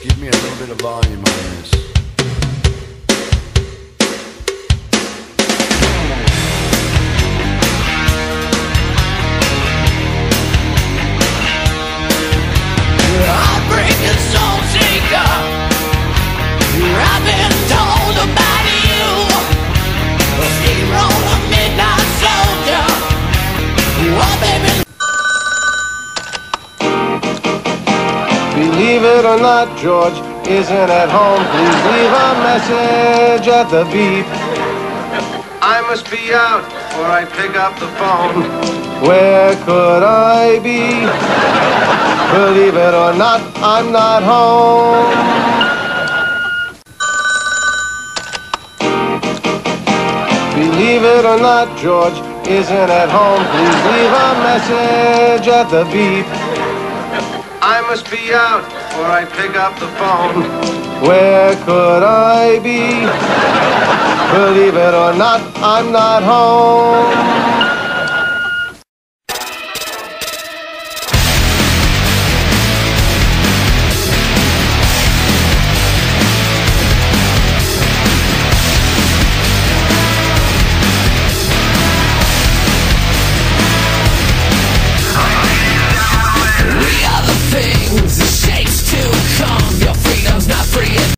Give me a little bit of volume on this. Heartbreaking soul seeker, I've been told about you. A steamroller, midnight soldier. Oh, baby. Believe it or not, George isn't at home. Please leave a message at the beep. I must be out or I pick up the phone. Where could I be? Believe it or not, I'm not home. Believe it or not, George isn't at home. Please leave a message at the beep. I must be out or I pick up the phone. Where could I be? Believe it or not, I'm not home.